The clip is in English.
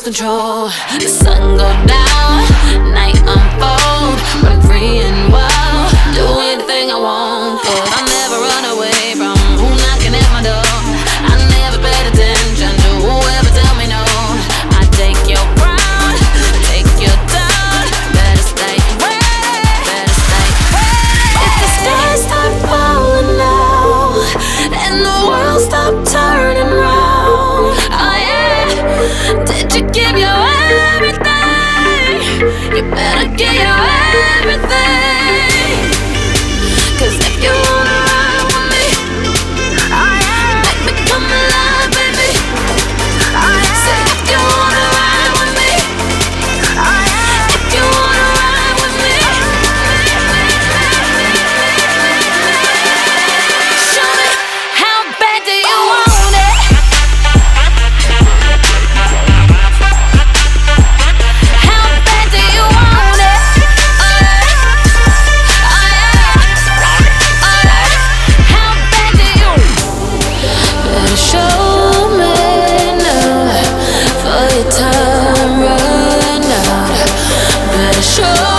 Control. The sun go down, night unfold, run free and wild, do anything I want, 'cause I'll never run away from who knocking at my door. I never paid attention to whoever tell me no. I take your crown, take your down, better stay ready, better stay ready. If the stars start falling now and the world stop turning round, oh yeah, did you give your everything? You better give your everything. 'Cause if you wanna ride with me, oh yeah, make me come alive, baby. Oh yeah, say if you wanna ride with me, oh yeah, if you wanna ride with me. Show me how bad do you want it? Show